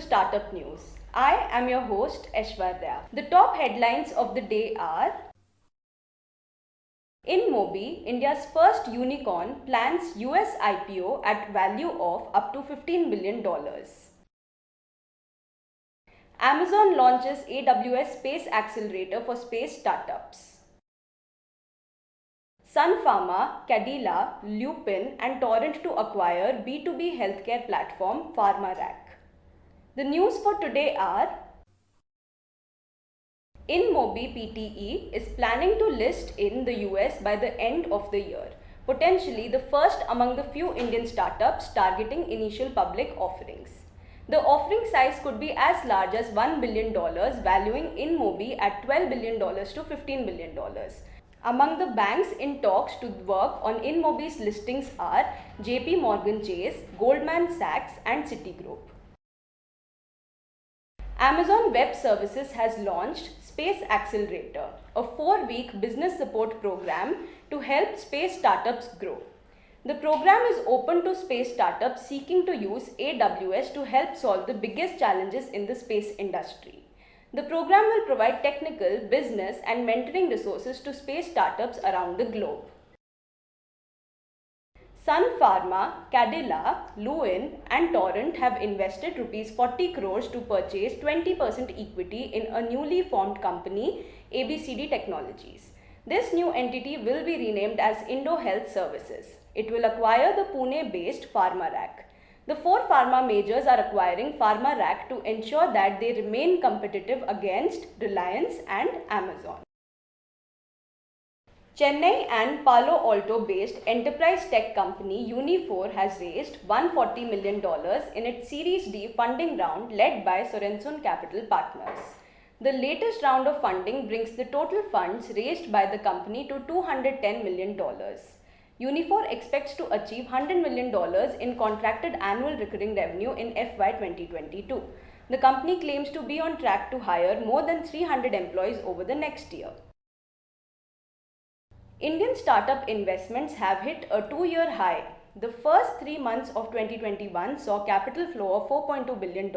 Startup News. I am your host Aishwarya. The top headlines of the day are: InMobi, India's first unicorn, plans US IPO at value of up to $15 billion. Amazon launches AWS Space Accelerator for space startups. Sun Pharma, Cadila, Lupin and Torrent to acquire B2B healthcare platform PharmaRack. The news for today are: InMobi Pte. Is planning to list in the US by the end of the year, potentially the first among the few Indian startups targeting initial public offerings. The offering size could be as large as $1 billion, valuing InMobi at $12 billion to $15 billion. Among the banks in talks to work on InMobi's listings are JP Morgan Chase, Goldman Sachs and Citigroup. Amazon Web Services has launched Space Accelerator, a 4-week business support program to help space startups grow. The program is open to space startups seeking to use AWS to help solve the biggest challenges in the space industry. The program will provide technical, business and mentoring resources to space startups around the globe. Sun Pharma, Cadila, Lupin and Torrent have invested Rs 40 crores to purchase 20% equity in a newly formed company, ABCD Technologies. This new entity will be renamed as Indo Health Services. It will acquire the Pune-based PharmaRack. The 4 pharma majors are acquiring PharmaRack to ensure that they remain competitive against Reliance and Amazon. Chennai and Palo Alto-based enterprise tech company Uniphore has raised $140 million in its Series D funding round led by Sorenson Capital Partners. The latest round of funding brings the total funds raised by the company to $210 million. Uniphore expects to achieve $100 million in contracted annual recurring revenue in FY 2022. The company claims to be on track to hire more than 300 employees over the next year. Indian startup investments have hit a 2-year high. The first 3 months of 2021 saw capital flow of $4.2 billion.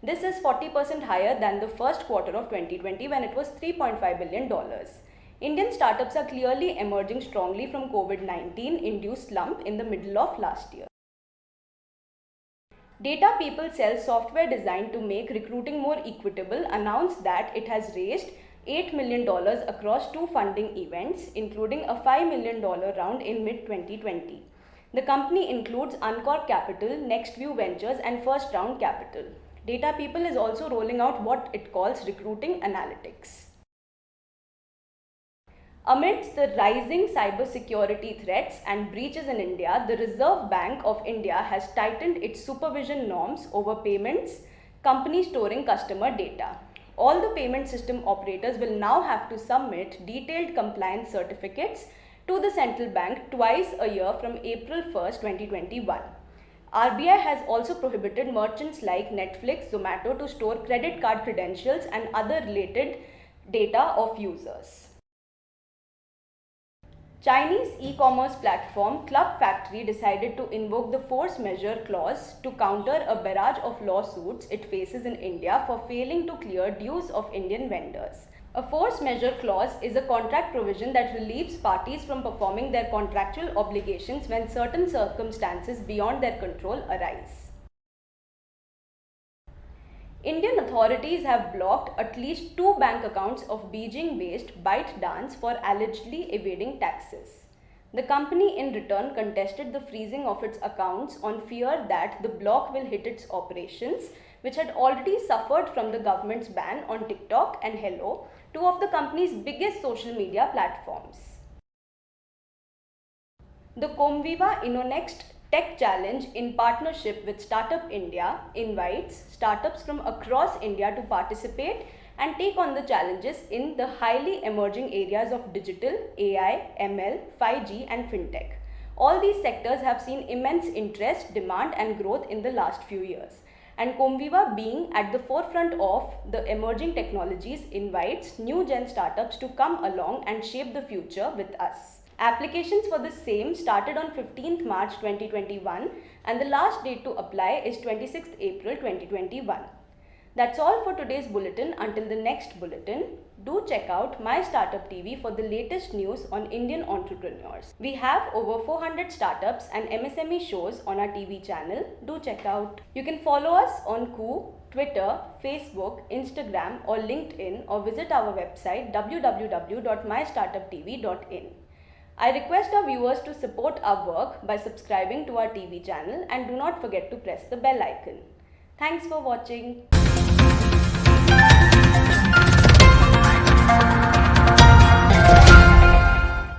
This is 40% higher than the first quarter of 2020 when it was $3.5 billion. Indian startups are clearly emerging strongly from COVID-19 induced slump in the middle of last year. Data People sells software designed to make recruiting more equitable announced that it has raised $8 million across 2 funding events, including a $5 million round in mid-2020. The company includes Uncork Capital, Nextview Ventures and First Round Capital. Data People is also rolling out what it calls recruiting analytics. Amidst the rising cybersecurity threats and breaches in India, the Reserve Bank of India has tightened its supervision norms over payments, companies storing customer data. All the payment system operators will now have to submit detailed compliance certificates to the central bank twice a year from April 1, 2021. RBI has also prohibited merchants like Netflix, Zomato to store credit card credentials and other related data of users. Chinese e-commerce platform Club Factory decided to invoke the force majeure clause to counter a barrage of lawsuits it faces in India for failing to clear dues of Indian vendors. A force majeure clause is a contract provision that relieves parties from performing their contractual obligations when certain circumstances beyond their control arise. Indian authorities have blocked at least 2 bank accounts of Beijing-based ByteDance for allegedly evading taxes. The company in return contested the freezing of its accounts on fear that the block will hit its operations, which had already suffered from the government's ban on TikTok and Hello, 2 of the company's biggest social media platforms. The Comviva InnoNext Tech Challenge, in partnership with Startup India, invites startups from across India to participate and take on the challenges in the highly emerging areas of digital, AI, ML, 5G and fintech. All these sectors have seen immense interest, demand and growth in the last few years. And Comviva, being at the forefront of the emerging technologies, invites new gen startups to come along and shape the future with us. Applications for the same started on 15th March 2021 and the last date to apply is 26th April 2021. That's all for today's bulletin. Until the next bulletin, do check out My Startup TV for the latest news on Indian entrepreneurs. We have over 400 startups and MSME shows on our TV channel. Do check out. You can follow us on Koo, Twitter, Facebook, Instagram or LinkedIn or visit our website www.mystartuptv.in. I request our viewers to support our work by subscribing to our TV channel and do not forget to press the bell icon. Thanks for watching.